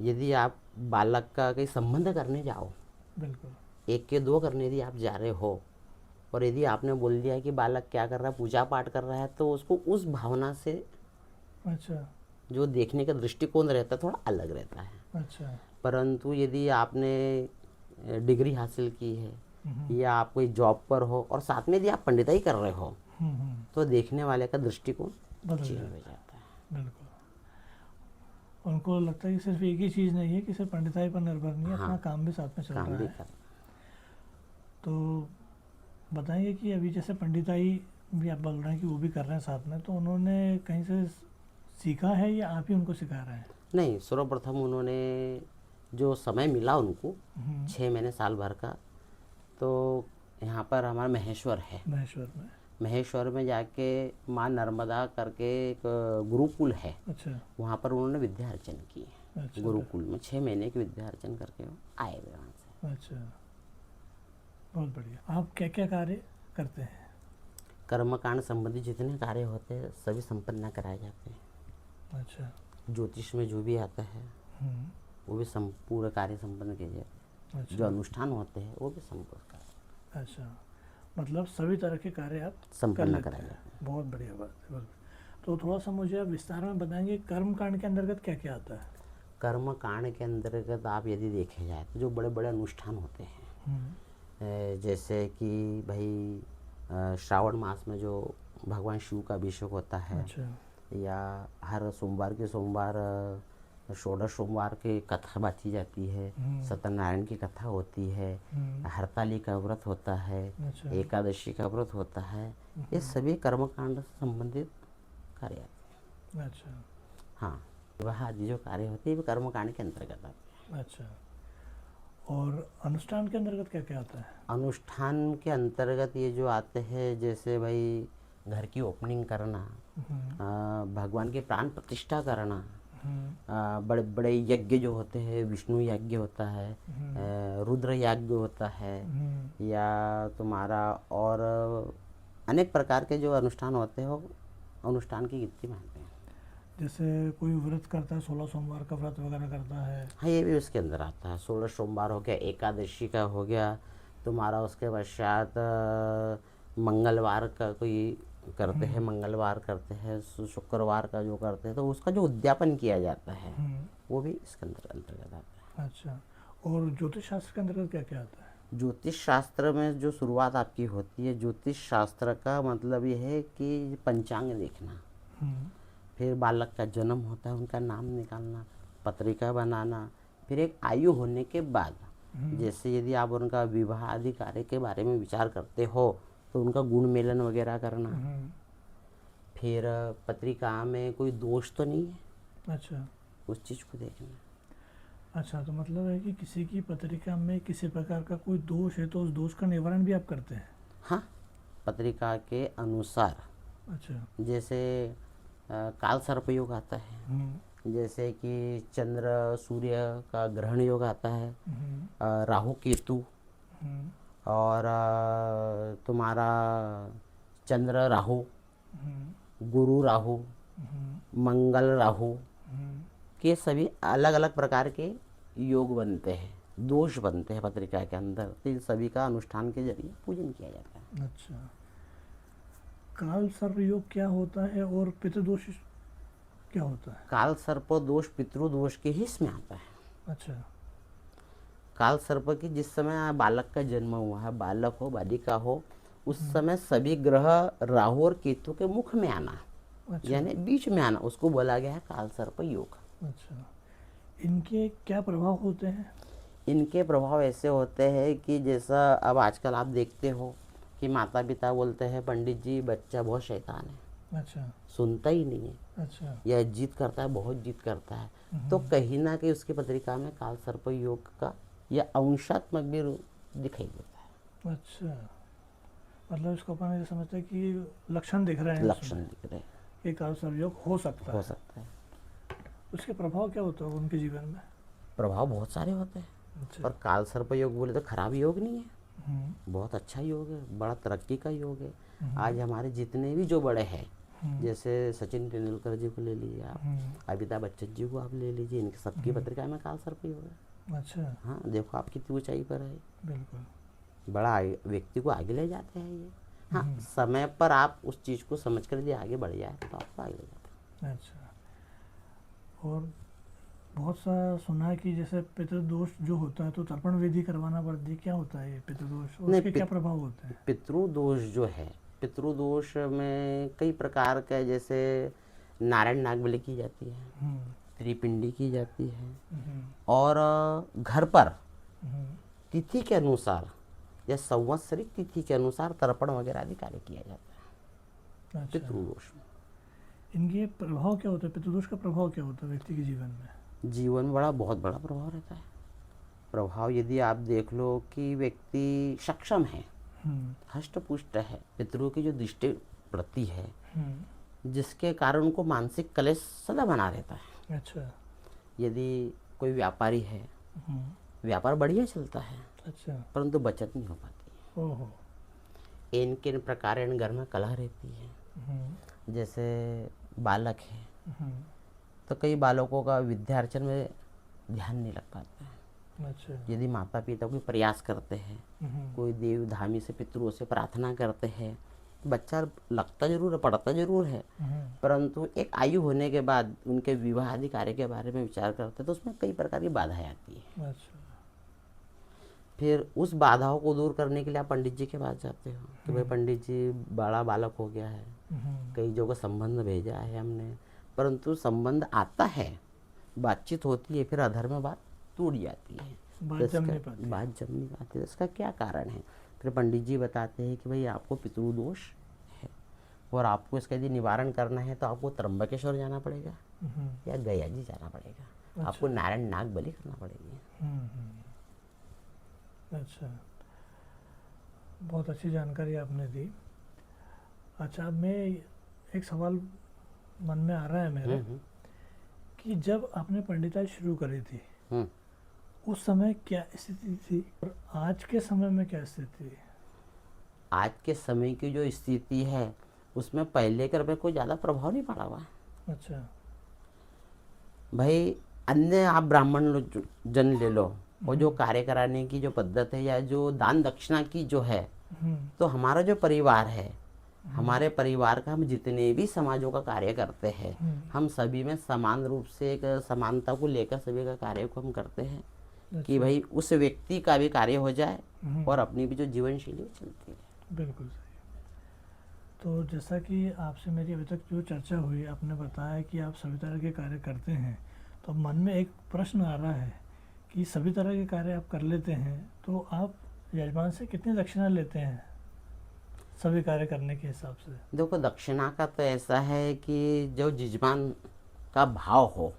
यदि आप बालक का कहीं संबंध करने जाओ, बिल्कुल। 1 के 2 करने यदि आप जा रहे हो, और यदि आपने बोल दिया कि बालक क्या कर रहा है, पूजा पाठ कर रहा है, तो उसको उस भावना से अच्छा जो देखने का दृष्टिकोण रहता है थोड़ा अलग रहता है। अच्छा। परंतु यदि आपने डिग्री हासिल की है या आप कोई जॉब पर हो और साथ में यदि आप पंडिताई कर रहे हो, तो देखने वाले का दृष्टिकोण बदल चेंज हो जाता है। जाता है। बिल्कुल। उनको लगता है कि सिर्फ एक ही चीज़ नहीं है कि सिर्फ पंडिताई पर निर्भर नहीं है, अपना हाँ, काम भी साथ में चल काम रहा भी है। कर। तो बताएंगे कि अभी जैसे पंडिताई भी आप बोल रहे हैं कि वो भी कर रहे हैं साथ में, तो उन्होंने कहीं से सीखा है या आप ही उनको सिखा रहे हैं? नहीं, सर्वप्रथम उन्होंने जो समय मिला उनको 6 महीने साल भर का, तो यहाँ पर हमारा महेश्वर है, महेश्वर में। महेश्वर में जाके माँ नर्मदा करके एक गुरुकुल है, अच्छा वहाँ पर उन्होंने विद्या अर्चन की है। अच्छा। गुरुकुल में 6 महीने की विद्या अर्चन करके वो आए हुए वहाँ से। अच्छा, बहुत बढ़िया। आप क्या क्या कार्य करते हैं? कर्मकांड संबंधी जितने कार्य होते हैं सभी संपन्न कराए जाते हैं। अच्छा। ज्योतिष में जो भी आता है हम्म, वो भी पूरे कार्य संपन्न किए जाते हैं। जो अच्छा अनुष्ठान होते हैं वो भी संपूर्ण अच्छा। मतलब सभी तरह के कार्य आप कर संपन्न लेते कराए हैं। जाते हैं। बहुत बढ़िया बात है, बहुत। तो थोड़ा सा मुझे आप विस्तार में बताएंगे कर्म कांड के अंतर्गत क्या क्या आता है? कर्म कांड के अंतर्गत आप यदि देखे जाए तो जो बड़े बड़े अनुष्ठान होते हैं, जैसे कि भाई श्रावण मास में जो भगवान शिव का अभिषेक होता है, अच्छा। या हर सोमवार के सोमवार षोडश सोमवार की कथा बाँची जाती है, सत्यनारायण की कथा होती है, हरताली का व्रत होता है, अच्छा एकादशी का व्रत होता है, ये सभी कर्मकांड से संबंधित कार्य आते हैं। अच्छा हाँ, विवाह आदि जो कार्य होते हैं वो कर्मकांड के अंतर्गत आते हैं। अच्छा। और अनुष्ठान के अंतर्गत क्या क्या आता है? अनुष्ठान के अंतर्गत ये जो आते हैं, जैसे भाई घर की ओपनिंग करना, भगवान की प्राण प्रतिष्ठा करना, बड़े बड़े यज्ञ जो होते हैं, विष्णु यज्ञ होता है, रुद्र यज्ञ होता है, या तुम्हारा और अनेक प्रकार के जो अनुष्ठान होते हैं वो अनुष्ठान की गिनती में आते हैं। जैसे कोई व्रत करता है, 16 सोमवार का व्रत वगैरह करता है। हाँ, ये भी उसके अंदर आता है। 16 सोमवार हो गया, एकादशी का हो गया तुम्हारा, उसके पश्चात मंगलवार का कोई करते हैं, मंगलवार करते हैं, शुक्रवार का जो करते हैं, तो उसका जो उद्यापन किया जाता है वो भी इसके अंतर्गत आता है। अच्छा। और ज्योतिष शास्त्र के अंतर्गत क्या क्या आता है? ज्योतिष शास्त्र में जो शुरुआत आपकी होती है, ज्योतिष शास्त्र का मतलब ये है कि पंचांग देखना, फिर बालक का जन्म होता है उनका नाम निकालना, पत्रिका बनाना, फिर एक आयु होने के बाद जैसे यदि आप उनका विवाह आदि कार्य के बारे में विचार करते हो तो उनका गुण मेलन वगैरह करना, फिर पत्रिका में कोई दोष तो नहीं है, अच्छा उस चीज़ को देखना। अच्छा। तो मतलब है कि किसी की पत्रिका में किसी प्रकार का कोई दोष है तो उस दोष का निवारण भी आप करते हैं? हाँ, पत्रिका के अनुसार। अच्छा। जैसे काल सर्प योग आता है, जैसे कि चंद्र सूर्य का ग्रहण योग आता है, राहु केतु, और तुम्हारा चंद्र राहु, गुरु राहु, मंगल राहु के सभी अलग अलग प्रकार के योग बनते हैं, दोष बनते हैं पत्रिका के अंदर, तो इन सभी का अनुष्ठान के जरिए पूजन किया जाता है। अच्छा। काल सर्प योग क्या होता है और पितृदोष क्या होता है? काल सर्प दोष पितृदोष के ही इसमें आता है। अच्छा। काल सर्प की जिस समय बालक का जन्म हुआ है, बालक हो बालिका हो, उस समय सभी ग्रह राहु और केतु के मुख में आना, अच्छा। यानी बीच में आना, उसको बोला गया है काल सर्प योग। अच्छा। इनके क्या प्रभाव होते हैं? इनके प्रभाव ऐसे होते हैं कि जैसा अब आजकल आप देखते हो कि माता पिता बोलते हैं पंडित जी बच्चा बहुत शैतान है, अच्छा सुनता ही नहीं है, अच्छा। या जिद करता है, बहुत जिद करता है, तो कहीं ना कहीं उसकी पत्रिका में काल सर्प योग का या अंशात्मक भी दिखाई देता है। अच्छा। मतलब इसको अपन ये समझते हैं कि लक्षण दिख रहे हैं, लक्षण दिख रहे हैं, कि काल सर्प योग हो सकता हो है। सकता है। उसके प्रभाव क्या होता है उनके जीवन में? प्रभाव बहुत सारे होते हैं, अच्छा। और काल सर्प योग बोले तो खराब योग नहीं है, बहुत अच्छा योग है, बड़ा तरक्की का योग है। आज हमारे जितने भी जो बड़े हैं जैसे सचिन तेंदुलकर जी को ले लीजिए आप, अमिताभ बच्चन जी को आप ले लीजिए, इनकी सबकी पत्रिका में काल सर्प ही होगा। अच्छा। हाँ, देखो आप कितनी ऊंचाई पर है, बिल्कुल। बड़ा व्यक्ति को आगे ले जाते हैं ये। हाँ, समय पर आप उस चीज़ को समझ कर यदि आगे बढ़ जाए तो आपको आगे ले जाते हैं। अच्छा। और बहुत सा सुना है कि जैसे पितृदोष जो होता है तो तर्पण विधि करवाना पड़ती है, क्या होता है ये पितृदोष और नहीं, उसके क्या प्रभाव होते हैं? पितृदोष जो है, पितृदोष में कई प्रकार का, जैसे नारायण नागबलि की जाती है, त्रिपिंडी की जाती है, और घर पर तिथि के अनुसार या संवत्सरिक तिथि के अनुसार तर्पण वगैरह आदि कार्य किया जाता है अच्छा। पितृदोष में। इनके प्रभाव क्या होता है, पितृदोष का प्रभाव क्या होता है व्यक्ति के जीवन में? जीवन में बहुत बड़ा प्रभाव रहता है। प्रभाव यदि आप देख लो कि व्यक्ति सक्षम है, हष्ट पुष्ट है, पितरों की जो दृष्टि पड़ती है, जिसके कारण उनको मानसिक कलेश सदा बना रहता है। अच्छा। यदि कोई व्यापारी है, व्यापार बढ़िया चलता है, अच्छा। परंतु बचत नहीं हो पाती। ओहो। इन किन प्रकार इन घर में कलह रहती है। जैसे बालक है तो कई बालकों का विद्यार्चन में ध्यान नहीं लग पाता है। अच्छा। यदि माता पिता कोई प्रयास करते हैं, कोई देव धामी से पितरों से प्रार्थना करते हैं, तो बच्चा लगता जरूर है, पढ़ता जरूर है, परंतु एक आयु होने के बाद उनके विवाह आदि कार्य के बारे में विचार करते हैं तो उसमें कई प्रकार की बाधाएं आती है। अच्छा। फिर उस बाधाओं को दूर करने के लिए आप पंडित जी के पास जाते हो कि भाई पंडित जी बड़ा बालक हो गया है, कई जगह संबंध भेजा है हमने, परंतु संबंध आता है, बातचीत होती है, फिर अधर में बात टूट जाती है, बात जम नहीं पाती है। इसका क्या कारण है? फिर पंडित जी बताते हैं कि भाई आपको पितृदोष है और आपको इसका यदि निवारण करना है तो आपको त्र्यंबकेश्वर जाना पड़ेगा या गया जी जाना पड़ेगा। अच्छा। आपको नारायण नाग बलि करना पड़ेगी। अच्छा, बहुत अच्छी जानकारी आपने दी। अच्छा, अब मैं एक सवाल मन में आ रहा है मेरे कि जब आपने पंडिताई शुरू करी थी उस समय क्या स्थिति थी और आज के समय में क्या स्थिति है? आज के समय की जो स्थिति है उसमें पहले कर में कोई ज़्यादा प्रभाव नहीं पड़ा हुआ। अच्छा। भाई अन्य आप ब्राह्मण जन ले लो, और जो कार्य कराने की जो पद्धत है या जो दान दक्षिणा की जो है, तो हमारा जो परिवार है, हमारे परिवार का हम जितने भी समाजों का कार्य करते हैं, हम सभी में समान रूप से एक समानता को लेकर सभी का कार्य को हम करते हैं। अच्छा। कि भाई उस व्यक्ति का भी कार्य हो जाए और अपनी भी जो जीवन शैली चलती है। बिल्कुल सही। तो जैसा कि आपसे मेरी अभी तक जो चर्चा हुई, आपने बताया कि आप सभी तरह के कार्य करते हैं, तो मन में एक प्रश्न आ रहा है कि सभी तरह के कार्य आप कर लेते हैं तो आप यजमान से कितनी दक्षिणा लेते हैं सभी कार्य करने के हिसाब से? देखो, दक्षिणा का तो ऐसा है कि जो यजमान का भाव हो,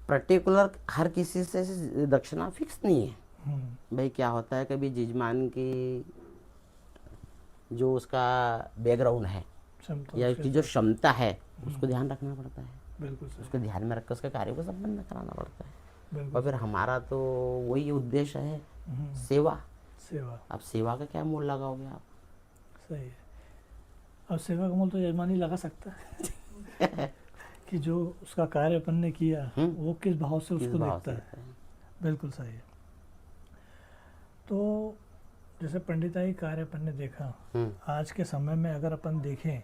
पर्टिकुलर हर किसी से दक्षिणा फिक्स नहीं है। भाई क्या होता है, कभी यजमान की जो उसका बैकग्राउंड है या उसकी जो क्षमता है उसको ध्यान रखना पड़ता है। बिल्कुल। उसको ध्यान में रखकर उसके कार्य को संपन्न कराना पड़ता है। और फिर हमारा तो वही उद्देश्य है, सेवा। अब सेवा का क्या मूल लगाओगे आप? सही है। अब सेवा का मूल तो यजमान ही लगा सकता है कि जो उसका कार्य अपन ने किया वो किस भाव से उसको देखता है। बिल्कुल सही है। तो जैसे पंडिताई कार्य अपन ने देखा, आज के समय में अगर अपन देखें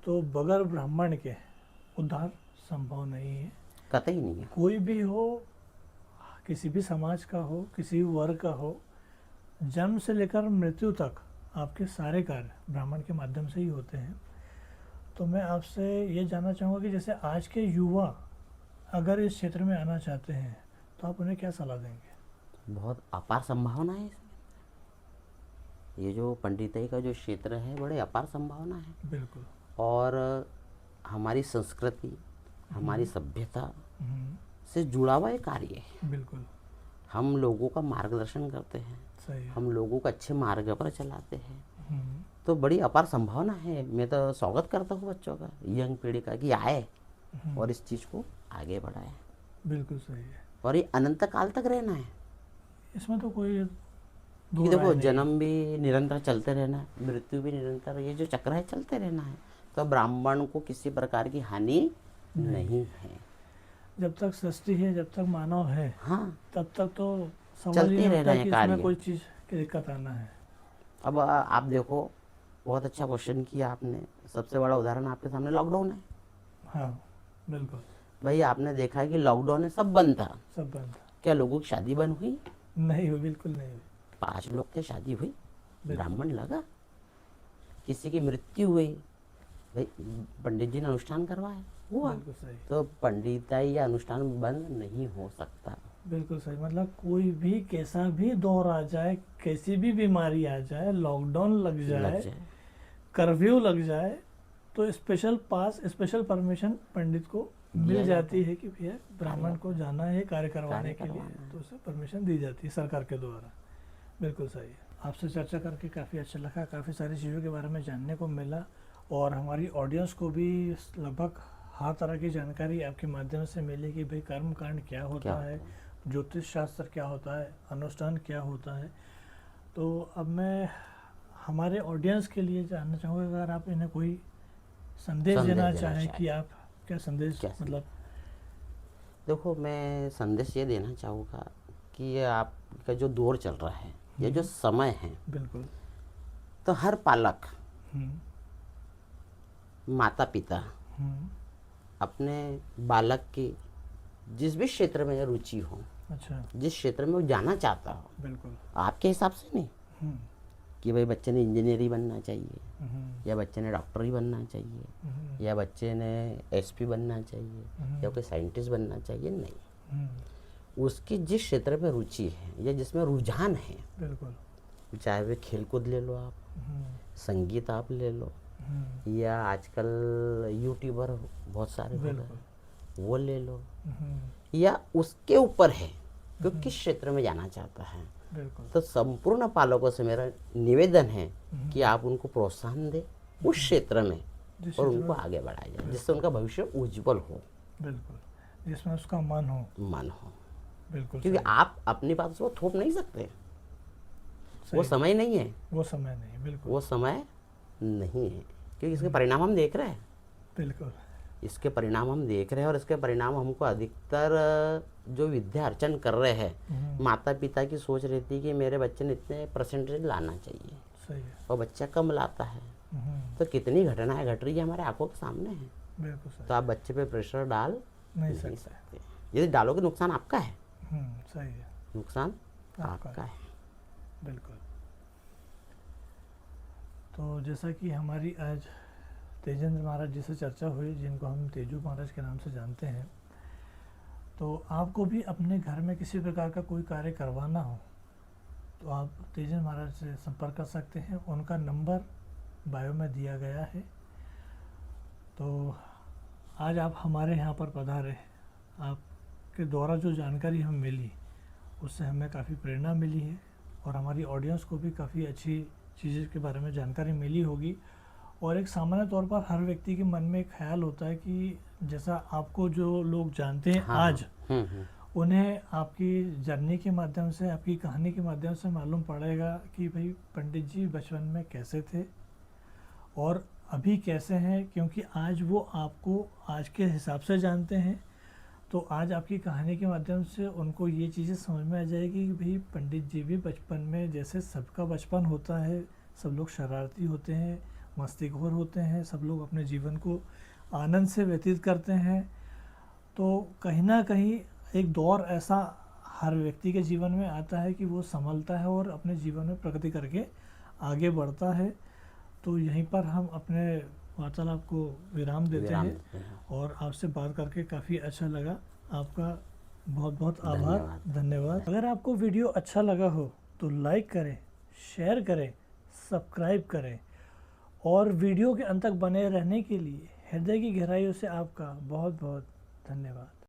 तो बगैर ब्राह्मण के उद्धार संभव नहीं है। कतई नहीं है। कोई भी हो, किसी भी समाज का हो, किसी भी वर्ग का हो, जन्म से लेकर मृत्यु तक आपके सारे कार्य ब्राह्मण के माध्यम से ही होते हैं। तो मैं आपसे ये जानना चाहूँगा कि जैसे आज के युवा अगर इस क्षेत्र में आना चाहते हैं तो आप उन्हें क्या सलाह देंगे? बहुत अपार संभावना है इसमें। ये जो पंडिताई का जो क्षेत्र है, बड़े अपार संभावना है। बिल्कुल। और हमारी संस्कृति, हमारी सभ्यता से जुड़ा हुआ एक कार्य है। बिल्कुल। हम लोगों का मार्गदर्शन करते हैं, सही है। हम लोगों को अच्छे मार्ग पर चलाते हैं, तो बड़ी अपार संभावना है। मैं तो स्वागत करता हूँ बच्चों का, यंग पीढ़ी का, कि आए और इस चीज़ को आगे बढ़ाए। बिल्कुल सही है। और ये अनंत काल तक रहना है, इसमें तो कोई देखो जन्म भी निरंतर चलते रहना है, मृत्यु भी निरंतर, ये जो चक्र है चलते रहना है। तो ब्राह्मण को किसी प्रकार की हानि नहीं है। जब तक सृष्टि है, जब तक मानव है, हाँ, तब तक तो सवाल चलते ही नहीं रहना उठता है कि इसमें कार्य। कोई चीज़ की दिक्कत आना है। अब आप देखो, बहुत अच्छा क्वेश्चन किया आपने। सबसे बड़ा उदाहरण आपके सामने लॉकडाउन है। हाँ, बिल्कुल। भाई आपने देखा है कि लॉकडाउन में सब बंद था। सब बंद क्या लोगों की शादी बंद हुई? नहीं हुई, बिल्कुल नहीं हुई। 5 लोग थे, शादी हुई, बिल्कुल। ब्राह्मण लगा। किसी की मृत्यु हुई, भाई पंडित जी ने अनुष्ठान करवाया, हुआ। बिल्कुल सही, तो पंडिताई या अनुष्ठान बंद नहीं हो सकता। बिल्कुल सही। मतलब कोई भी कैसा भी दौर आ जाए, कैसी भी बीमारी आ जाए, लॉकडाउन लग लग जाए, जाए, कर्फ्यू लग जाए, तो स्पेशल पास, स्पेशल परमिशन पंडित को दिया मिल जाता जाती है कि भैया ब्राह्मण को जाना है कार्य करवाने कार्य के लिए, करवाना है। तो उसे परमिशन दी जाती है सरकार के द्वारा। बिल्कुल सही है। आपसे चर्चा करके काफ़ी अच्छा लगा, काफ़ी सारी चीज़ों के बारे में जानने को मिला, और हमारी ऑडियंस को भी लगभग हर तरह की जानकारी आपके माध्यम से मिली कि भाई कर्म कांड क्या होता है, ज्योतिष शास्त्र क्या होता है, अनुष्ठान क्या होता है। तो अब मैं हमारे ऑडियंस के लिए जानना चाहूँगा, अगर आप इन्हें कोई संदेश देना चाहें कि आप क्या संदेश, क्या मतलब देखो, मैं संदेश ये देना चाहूँगा कि ये आपका जो दौर चल रहा है, ये जो समय है, बिल्कुल। तो हर पालक, हम्म, माता पिता हम्म, अपने बालक की जिस भी क्षेत्र में रुचि हो, अच्छा, जिस क्षेत्र में वो जाना चाहता हो, बिल्कुल। आपके हिसाब से नहीं हम्म, कि भाई बच्चे ने इंजीनियरिंग बनना चाहिए, हम्म, या बच्चे ने डॉक्टर ही बनना चाहिए, हम्म, या बच्चे ने एसपी बनना चाहिए, या कोई साइंटिस्ट बनना चाहिए, नहीं। हम्म, उसकी जिस क्षेत्र में रुचि है या जिसमें रुझान है, बिल्कुल। चाहे वे खेल कूद ले लो, आप हम्म, संगीत आप ले लो, या आजकल यूट्यूबर बहुत सारे हो बिल्कुल। गए, वो ले लो, हम्म, या उसके ऊपर है कि वो किस क्षेत्र में जाना चाहता है। बिल्कुल। तो संपूर्ण पालकों से मेरा निवेदन है कि आप उनको प्रोत्साहन दें उस क्षेत्र में, जिस और क्षेत्र उनको में, आगे बढ़ाया जाए, जिससे उनका भविष्य उज्जवल हो, बिल्कुल, जिसमें उसका मन हो। मन हो। बिल्कुल क्योंकि सही, आप अपनी बात से वो थोप नहीं सकते, वो सही। समय नहीं है, वो समय नहीं, बिल्कुल। वो समय नहीं है। क्योंकि इसके परिणाम हम देख रहे हैं, बिल्कुल, इसके परिणाम हम देख रहे हैं, और इसके परिणाम हमको अधिकतर जो विद्या अर्चन कर रहे हैं, माता पिता की सोच रहती है कि मेरे बच्चे ने इतने परसेंटेज लाना चाहिए, सही है। और बच्चा कम लाता है। तो कितनी घटनाएं घट रही है हमारे आंखों के सामने है। बिल्कुल सही। तो आप बच्चे पे प्रेशर डाल नहीं नहीं सकते। सकते। यदि डालोगे, नुकसान आपका है, सही है, नुकसान आपका आपका है। बिल्कुल। तो जैसा कि हमारी आज तेजेंद्र महाराज जी से चर्चा हुई, जिनको हम तेजू महाराज के नाम से जानते हैं, तो आपको भी अपने घर में किसी प्रकार का कोई कार्य करवाना हो तो आप तेजेंद्र महाराज से संपर्क कर सकते हैं। उनका नंबर बायो में दिया गया है। तो आज आप हमारे यहाँ पर पधारे, आपके द्वारा जो जानकारी हमें मिली उससे हमें काफ़ी प्रेरणा मिली है, और हमारी ऑडियंस को भी काफ़ी अच्छी चीज़ों के बारे में जानकारी मिली होगी। और एक सामान्य तौर पर हर व्यक्ति के मन में एक ख्याल होता है कि जैसा आपको जो लोग जानते हैं आज, उन्हें आपकी जर्नी के माध्यम से, आपकी कहानी के माध्यम से मालूम पड़ेगा कि भाई पंडित जी बचपन में कैसे थे और अभी कैसे हैं, क्योंकि आज वो आपको आज के हिसाब से जानते हैं। तो आज आपकी कहानी के माध्यम से उनको ये चीज़ें समझ में आ जाएगी कि भाई पंडित जी भी बचपन में, जैसे सबका बचपन होता है, सब लोग शरारती होते हैं, मस्तीखोर होते हैं, सब लोग अपने जीवन को आनंद से व्यतीत करते हैं। तो कहीं ना कहीं एक दौर ऐसा हर व्यक्ति के जीवन में आता है कि वो संभलता है और अपने जीवन में प्रगति करके आगे बढ़ता है। तो यहीं पर हम अपने वार्तालाप को विराम देते हैं, और आपसे बात करके काफ़ी अच्छा लगा। आपका बहुत बहुत आभार, धन्यवाद। अगर आपको वीडियो अच्छा लगा हो तो लाइक करें, शेयर करें, सब्सक्राइब करें, और वीडियो के अंत तक बने रहने के लिए हृदय की गहराइयों से आपका बहुत बहुत धन्यवाद।